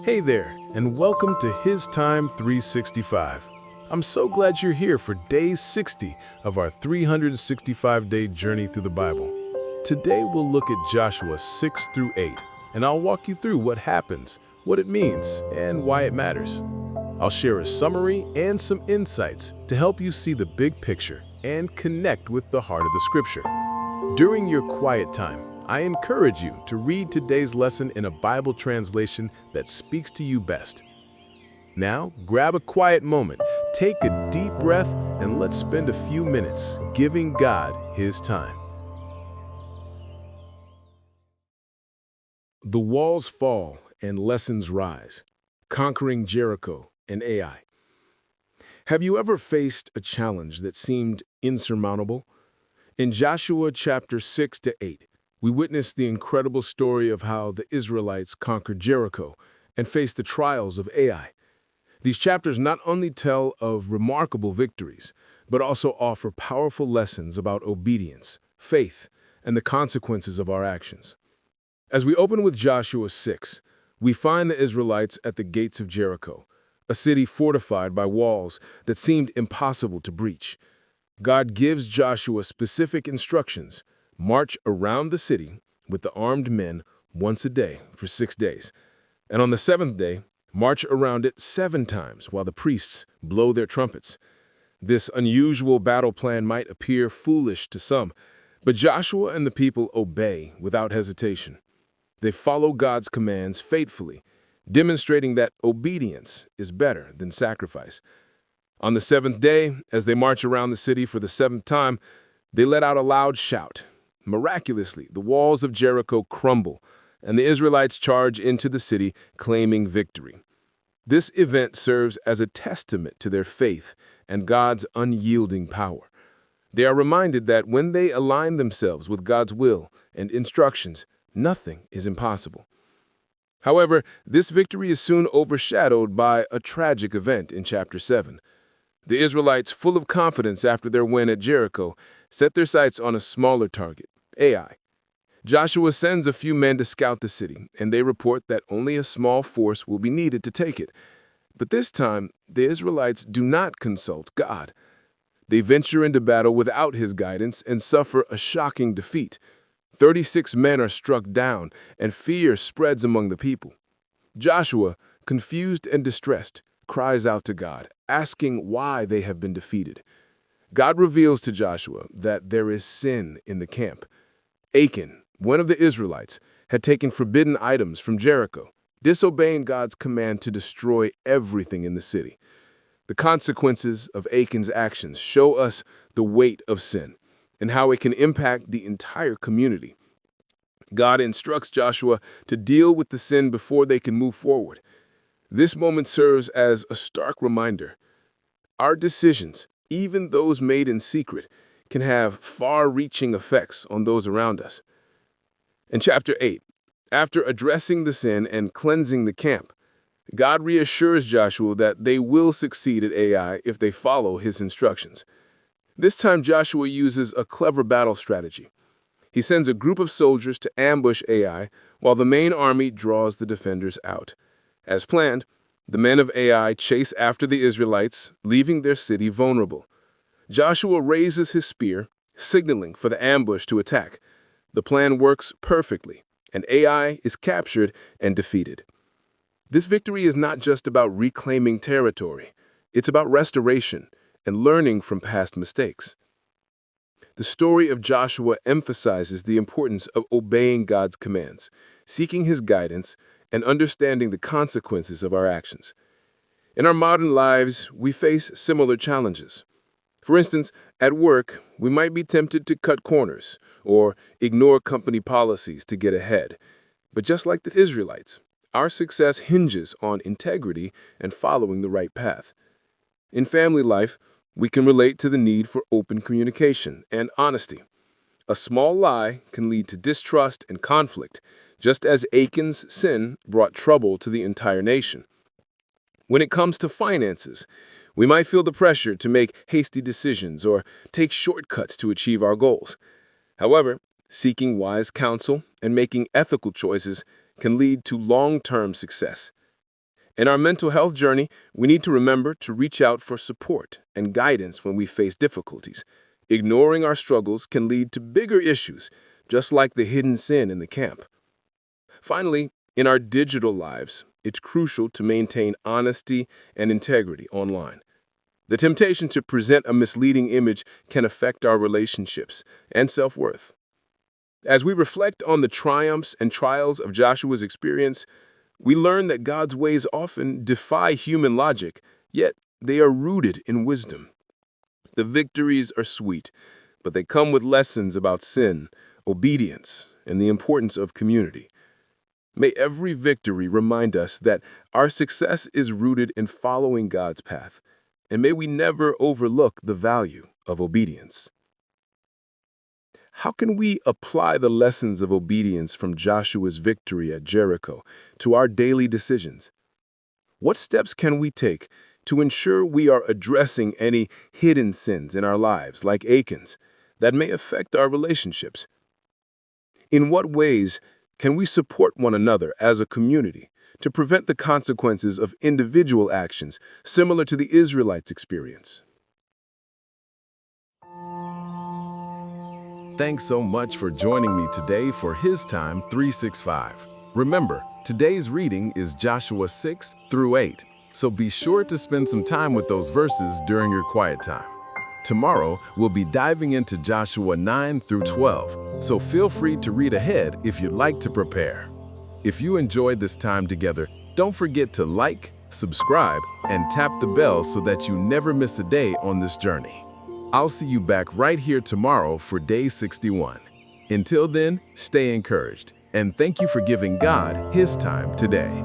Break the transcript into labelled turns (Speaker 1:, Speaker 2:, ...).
Speaker 1: Hey there, and welcome to HisTime365. I'm so glad you're here for day 60 of our 365-day journey through the Bible. Today we'll look at Joshua 6 through 8, and I'll walk you through what happens, what it means, and why it matters. I'll share a summary and some insights to help you see the big picture and connect with the heart of the scripture. During your quiet time, I encourage you to read today's lesson in a Bible translation that speaks to you best. Now, grab a quiet moment, take a deep breath, and let's spend a few minutes giving God His time. The walls fall and lessons rise, conquering Jericho and Ai. Have you ever faced a challenge that seemed insurmountable? In Joshua chapter 6 to 8, we witness the incredible story of how the Israelites conquered Jericho and faced the trials of Ai. These chapters not only tell of remarkable victories, but also offer powerful lessons about obedience, faith, and the consequences of our actions. As we open with Joshua 6, we find the Israelites at the gates of Jericho, a city fortified by walls that seemed impossible to breach. God gives Joshua specific instructions: march around the city with the armed men once a day for 6 days. And on the seventh day, march around it 7 times while the priests blow their trumpets. This unusual battle plan might appear foolish to some, but Joshua and the people obey without hesitation. They follow God's commands faithfully, demonstrating that obedience is better than sacrifice. On the 7th day, as they march around the city for the 7th time, they let out a loud shout. Miraculously, the walls of Jericho crumble, and the Israelites charge into the city, claiming victory. This event serves as a testament to their faith and God's unyielding power. They are reminded that when they align themselves with God's will and instructions, nothing is impossible. However, this victory is soon overshadowed by a tragic event in chapter 7. The Israelites, full of confidence after their win at Jericho, set their sights on a smaller target, Ai. Joshua sends a few men to scout the city, and they report that only a small force will be needed to take it. But this time, the Israelites do not consult God. They venture into battle without His guidance and suffer a shocking defeat. 36 men are struck down, and fear spreads among the people. Joshua, confused and distressed, cries out to God, asking why they have been defeated. God reveals to Joshua that there is sin in the camp. Achan, one of the Israelites, had taken forbidden items from Jericho, disobeying God's command to destroy everything in the city. The consequences of Achan's actions show us the weight of sin and how it can impact the entire community. God instructs Joshua to deal with the sin before they can move forward. This moment serves as a stark reminder. Our decisions, even those made in secret, can have far-reaching effects on those around us. In chapter 8, after addressing the sin and cleansing the camp, God reassures Joshua that they will succeed at Ai if they follow His instructions. This time Joshua uses a clever battle strategy. He sends a group of soldiers to ambush Ai while the main army draws the defenders out. As planned, the men of Ai chase after the Israelites, leaving their city vulnerable. Joshua raises his spear, signaling for the ambush to attack. The plan works perfectly, and Ai is captured and defeated. This victory is not just about reclaiming territory. It's about restoration and learning from past mistakes. The story of Joshua emphasizes the importance of obeying God's commands, seeking His guidance, and understanding the consequences of our actions. In our modern lives, we face similar challenges. For instance, at work, we might be tempted to cut corners or ignore company policies to get ahead. But just like the Israelites, our success hinges on integrity and following the right path. In family life, we can relate to the need for open communication and honesty. A small lie can lead to distrust and conflict, just as Achan's sin brought trouble to the entire nation. When it comes to finances, we might feel the pressure to make hasty decisions or take shortcuts to achieve our goals. However, seeking wise counsel and making ethical choices can lead to long-term success. In our mental health journey, we need to remember to reach out for support and guidance when we face difficulties. Ignoring our struggles can lead to bigger issues, just like the hidden sin in the camp. Finally, in our digital lives, it's crucial to maintain honesty and integrity online. The temptation to present a misleading image can affect our relationships and self-worth. As we reflect on the triumphs and trials of Joshua's experience, we learn that God's ways often defy human logic, yet they are rooted in wisdom. The victories are sweet, but they come with lessons about sin, obedience, and the importance of community. May every victory remind us that our success is rooted in following God's path, and may we never overlook the value of obedience. How can we apply the lessons of obedience from Joshua's victory at Jericho to our daily decisions? What steps can we take to ensure we are addressing any hidden sins in our lives, like Achan's, that may affect our relationships? In what ways can we support one another as a community to prevent the consequences of individual actions similar to the Israelites' experience? Thanks so much for joining me today for HisTime365. Remember, today's reading is Joshua 6 through 8, so be sure to spend some time with those verses during your quiet time. Tomorrow, we'll be diving into Joshua 9 through 12, so feel free to read ahead if you'd like to prepare. If you enjoyed this time together, don't forget to like, subscribe, and tap the bell so that you never miss a day on this journey. I'll see you back right here tomorrow for day 61. Until then, stay encouraged, and thank you for giving God His time today.